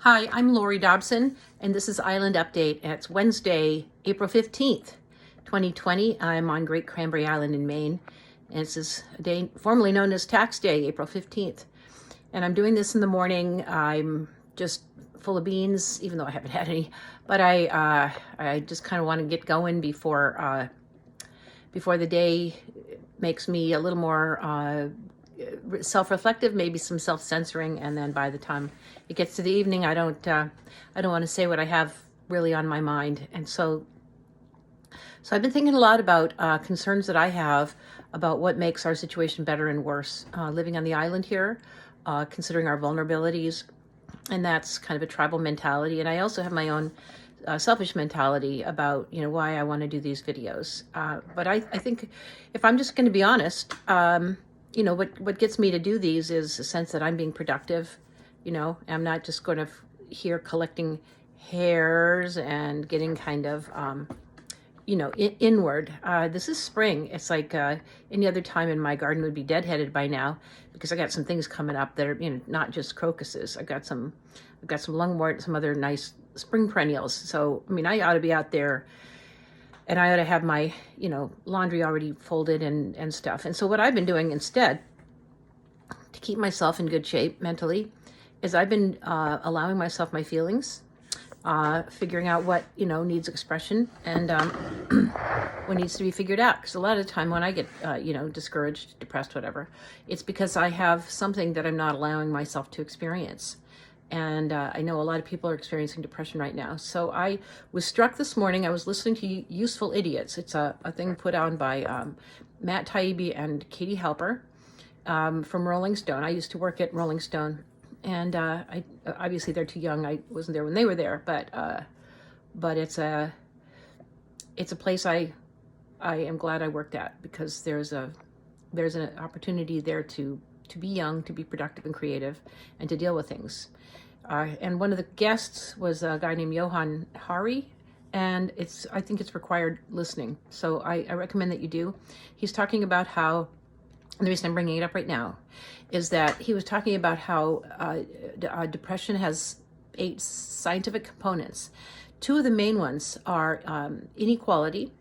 Hi, I'm Laurie Dobson, and this is Island Update. It's Wednesday, April 15th, 2020. I'm on Great Cranberry Island in Maine, and this is a day formerly known as Tax Day, April 15th. And I'm doing this in the morning. I'm just full of beans, even though I haven't had any, but I just kind of want to get going before the day makes me a little more self-reflective, maybe some self-censoring, and then by the time it gets to the evening, I don't want to say what I have really on my mind. And so I've been thinking a lot about concerns that I have about what makes our situation better and worse living on the island here, considering our vulnerabilities, and that's kind of a tribal mentality. And I also have my own selfish mentality about why I want to do these videos. But I think if I'm just going to be honest, what gets me to do these is a sense that I'm being productive. I'm not just going to here collecting hairs and getting kind of, inward. This is spring. It's like any other time in my garden would be deadheaded by now because I got some things coming up that are, not just crocuses. I've got some lungwort, some other nice spring perennials. So, I ought to be out there and I ought to have my, laundry already folded and stuff. And so what I've been doing instead to keep myself in good shape mentally is I've been allowing myself my feelings, figuring out what, needs expression and what needs to be figured out. Because a lot of the time when I get, discouraged, depressed, whatever, it's because I have something that I'm not allowing myself to experience. And I know a lot of people are experiencing depression right now. So I was struck this morning. I was listening to Useful Idiots. It's a thing put on by Matt Taibbi and Katie Halper from Rolling Stone. I used to work at Rolling Stone. And I obviously they're too young. I wasn't there when they were there. But it's a place I am glad I worked at because there's an opportunity there to be young, to be productive and creative, and to deal with things. And one of the guests was a guy named Johan Hari, and I think it's required listening. So I recommend that you do. He's talking about how, and the reason I'm bringing it up right now, is that he was talking about how depression has 8 scientific components. 2 of the main ones are inequality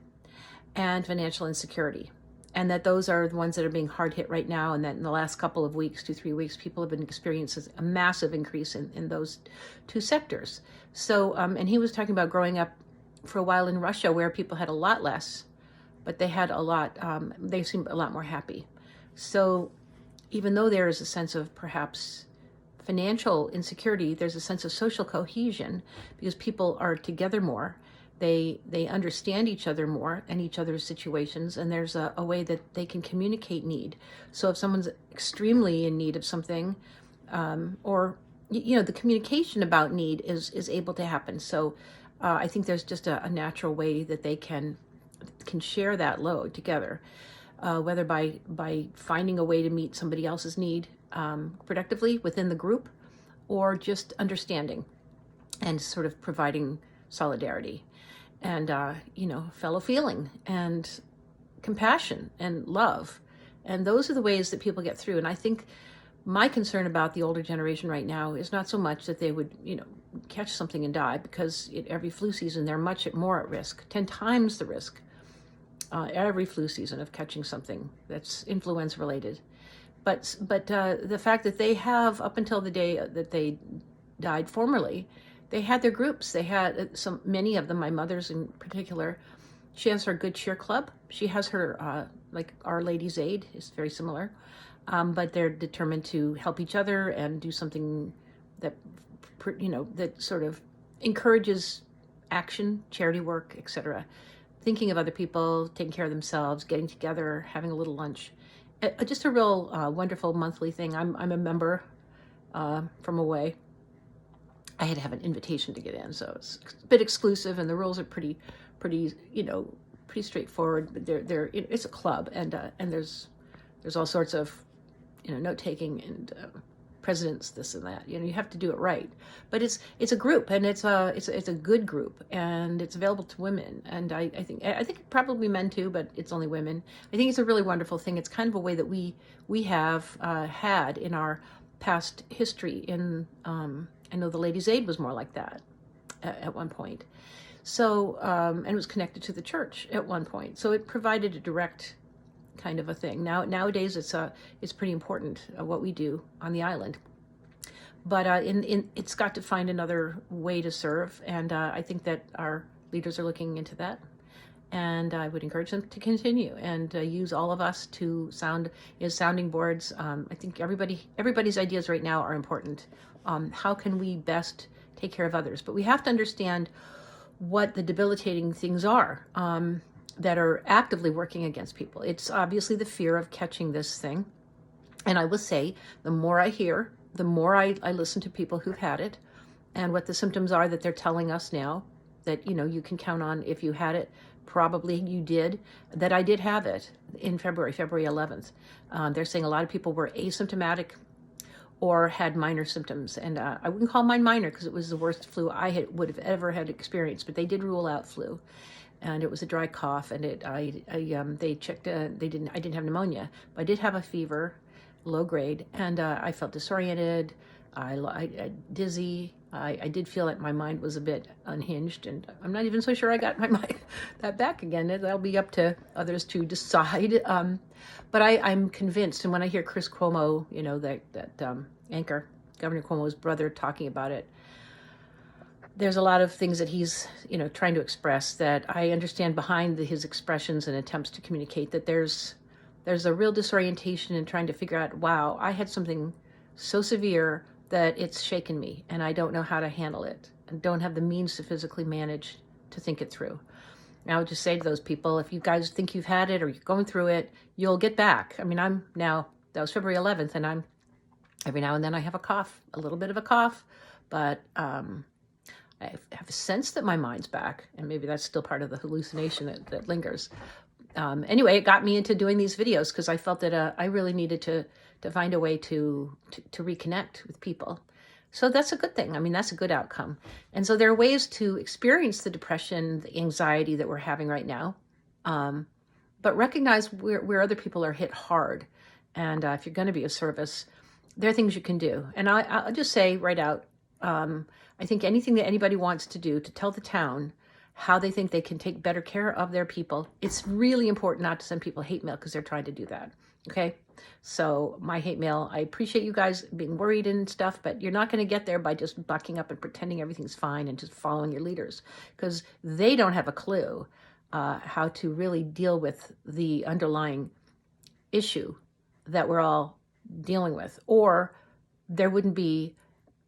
and financial insecurity. And that those are the ones that are being hard hit right now. And that in the last couple of weeks, 2-3 weeks, people have been experiencing a massive increase in those 2 sectors. So, and he was talking about growing up for a while in Russia where people had a lot less, but they had a lot, they seemed a lot more happy. So even though there is a sense of perhaps financial insecurity, there's a sense of social cohesion because people are together more. They understand each other more and each other's situations, and there's a way that they can communicate need. So if someone's extremely in need of something, or the communication about need is able to happen. So I think there's just a natural way that they can share that load together, whether by finding a way to meet somebody else's need productively within the group, or just understanding and sort of providing solidarity. And, fellow feeling and compassion and love. And those are the ways that people get through. And I think my concern about the older generation right now is not so much that they would, catch something and die, because every flu season, they're much more at risk, 10 times the risk, every flu season of catching something that's influenza related. But the fact that they have, up until the day that they died formerly, they had their groups. They had many of them, my mother's in particular. She has her Good Cheer Club. She has her, like Our Lady's Aid, is very similar. But they're determined to help each other and do something that, that sort of encourages action, charity work, etc. Thinking of other people, taking care of themselves, getting together, having a little lunch. Just a real wonderful monthly thing. I'm a member from away. I had to have an invitation to get in, so it's a bit exclusive, and the rules are pretty straightforward. But it's a club, and there's all sorts of note taking and presidents, this and that. You have to do it right. But it's a group, and it's a good group, and it's available to women, and I think probably men too, but it's only women. I think it's a really wonderful thing. It's kind of a way that we have had in our past history in, I know the Ladies' Aid was more like that at one point. So, and it was connected to the church at one point. So it provided a direct kind of a thing. Nowadays, it's pretty important what we do on the island. But it's got to find another way to serve, and I think that our leaders are looking into that. And I would encourage them to continue and use all of us to sound as sounding boards. I think everybody's ideas right now are important. How can we best take care of others? But we have to understand what the debilitating things are that are actively working against people. It's obviously the fear of catching this thing. And I will say, the more I hear, the more I listen to people who've had it and what the symptoms are that they're telling us now, that, you can count on if you had it, probably you did, that I did have it in February 11th. They're saying a lot of people were asymptomatic or had minor symptoms. And I wouldn't call mine minor because it was the worst flu I would have ever had experienced, but they did rule out flu. And it was a dry cough, and they checked, I didn't have pneumonia, but I did have a fever, low grade, and I felt disoriented, I dizzy. I did feel like my mind was a bit unhinged, and I'm not even so sure I got my mind that back again. That'll be up to others to decide. But I'm convinced, and when I hear Chris Cuomo, that anchor, Governor Cuomo's brother, talking about it, there's a lot of things that he's, trying to express that I understand behind his expressions and attempts to communicate, that there's a real disorientation in trying to figure out, wow, I had something so severe that it's shaken me and I don't know how to handle it and don't have the means to physically manage to think it through. And I would just say to those people, if you guys think you've had it or you're going through it, you'll get back. I mean, that was February 11th, and every now and then I have a cough, a little bit of a cough, but I have a sense that my mind's back, and maybe that's still part of the hallucination that lingers. Anyway, it got me into doing these videos because I felt that I really needed to find a way to reconnect with people. So that's a good thing. I mean, that's a good outcome. And so there are ways to experience the depression, the anxiety that we're having right now, but recognize where other people are hit hard. And if you're going to be of service, there are things you can do. And I'll just say right out, I think anything that anybody wants to do to tell the town how they think they can take better care of their people, it's really important not to send people hate mail because they're trying to do that. Okay? So my hate mail, I appreciate you guys being worried and stuff, but you're not going to get there by just bucking up and pretending everything's fine and just following your leaders, because they don't have a clue how to really deal with the underlying issue that we're all dealing with, or there wouldn't be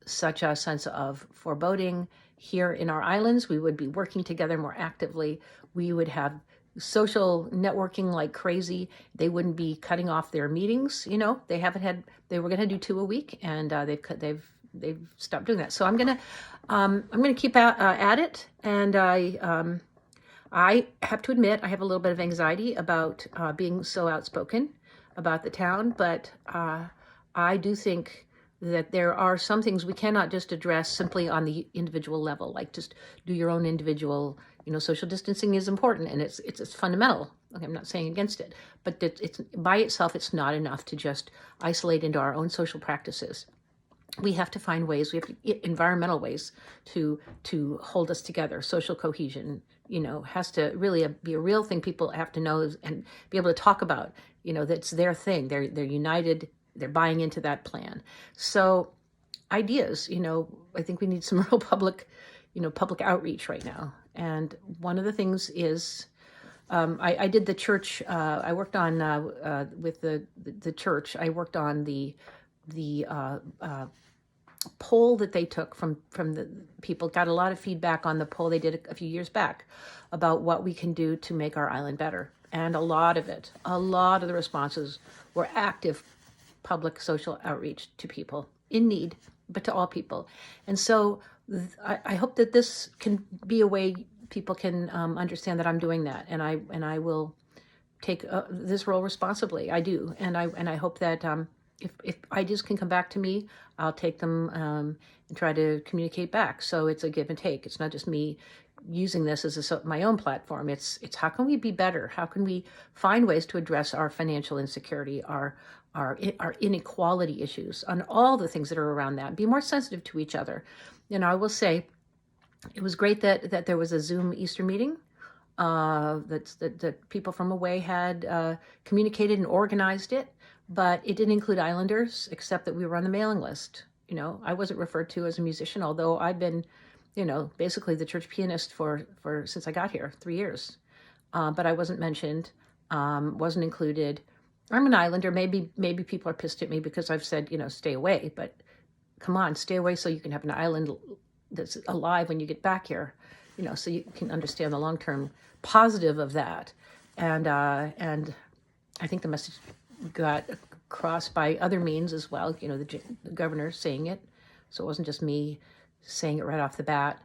such a sense of foreboding here in our islands. We would be working together more actively. We would have social networking like crazy. They wouldn't be cutting off their meetings. They were going to do 2 a week, and they've stopped doing that. So I'm gonna keep at it, and I have to admit I have a little bit of anxiety about being so outspoken about the town, but I do think that there are some things we cannot just address simply on the individual level, like just do your own individual, social distancing is important, and it's fundamental. Okay, I'm not saying against it, but it's by itself, it's not enough to just isolate into our own social practices. We have to find ways, environmental ways to hold us together. Social cohesion, has to really be a real thing people have to know and be able to talk about, that's their thing. They're united. They're buying into that plan. So ideas, I think we need some real public outreach right now. And one of the things is, I did the church, I worked on, with the church, I worked on the poll that they took from the people, got a lot of feedback on the poll they did a few years back about what we can do to make our island better. And a lot of the responses were active public social outreach to people in need, but to all people. And so I hope that this can be a way people can understand that I'm doing that, and I will take this role responsibly. I do, and I hope that if ideas can come back to me, I'll take them and try to communicate back. So it's a give and take. It's not just me using this as my own platform. It's how can we be better? How can we find ways to address our financial insecurity, our inequality issues, on all the things that are around that? Be more sensitive to each other. I will say, it was great that there was a Zoom Easter meeting that people from away had communicated and organized it, but it didn't include Islanders, except that we were on the mailing list. I wasn't referred to as a musician, although I've been, basically the church pianist for since I got here, 3 years. But I wasn't mentioned, wasn't included. I'm an Islander. Maybe people are pissed at me because I've said, stay away, but come on, stay away so you can have an island that's alive when you get back here, so you can understand the long-term positive of that. And I think the message got across by other means as well, the governor saying it. So it wasn't just me saying it right off the bat.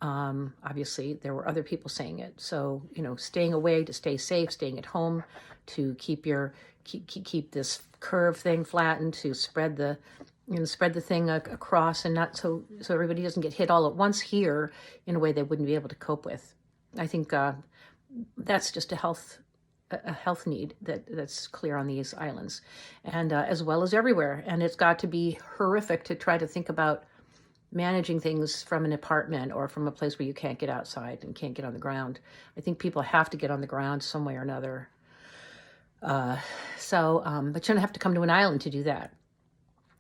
Obviously, there were other people saying it. So, staying away to stay safe, staying at home to keep this curve thing flattened, to spread the thing across, and not so everybody doesn't get hit all at once here in a way they wouldn't be able to cope with. I think that's just a health need that's clear on these islands, and as well as everywhere. And it's got to be horrific to try to think about managing things from an apartment or from a place where you can't get outside and can't get on the ground. I think people have to get on the ground some way or another. But you don't have to come to an island to do that.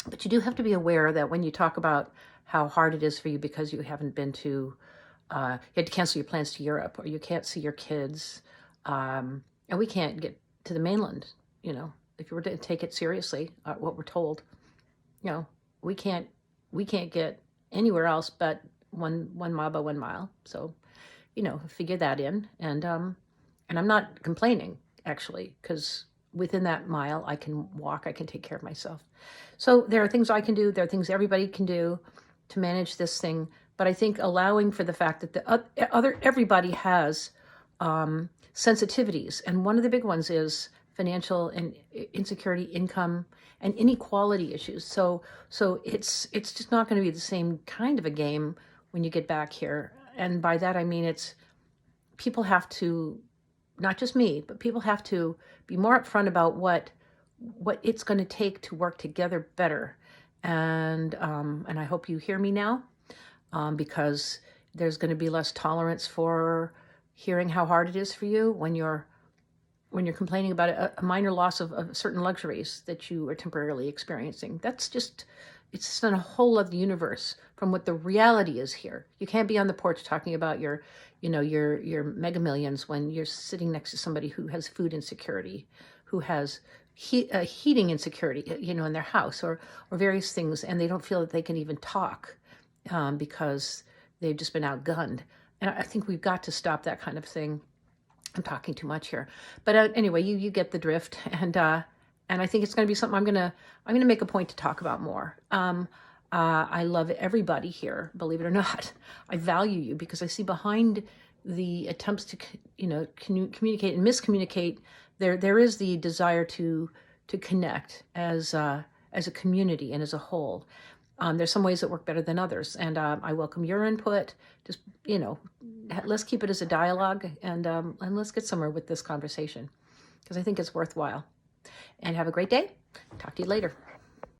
But you do have to be aware that when you talk about how hard it is for you because you haven't been to, you had to cancel your plans to Europe, or you can't see your kids, and we can't get to the mainland, if you were to take it seriously, what we're told, we can't get anywhere else but one mile by 1 mile. So, figure that in. And I'm not complaining, actually, because within that mile, I can walk, I can take care of myself. So there are things I can do. There are things everybody can do to manage this thing. But I think allowing for the fact that everybody has sensitivities. And one of the big ones is financial and insecurity, income, and inequality issues. So it's just not going to be the same kind of a game when you get back here. And by that, I mean, people have to, not just me, but people have to be more upfront about what it's going to take to work together better. And I hope you hear me now, because there's going to be less tolerance for hearing how hard it is for you when you're complaining about a minor loss of certain luxuries that you are temporarily experiencing. It's just in a whole other universe from what the reality is here. You can't be on the porch talking about your mega millions when you're sitting next to somebody who has food insecurity, who has heating insecurity, in their house, or various things, and they don't feel that they can even talk because they've just been outgunned. And I think we've got to stop that kind of thing. I'm talking too much here, but anyway, you get the drift, and I think it's going to be something I'm going to make a point to talk about more. I love everybody here, believe it or not. I value you because I see behind the attempts to communicate and miscommunicate, there is the desire to connect as a community and as a whole. There's some ways that work better than others, and I welcome your input. Just let's keep it as a dialogue, and let's get somewhere with this conversation, because I think it's worthwhile. And have a great day. Talk to you later.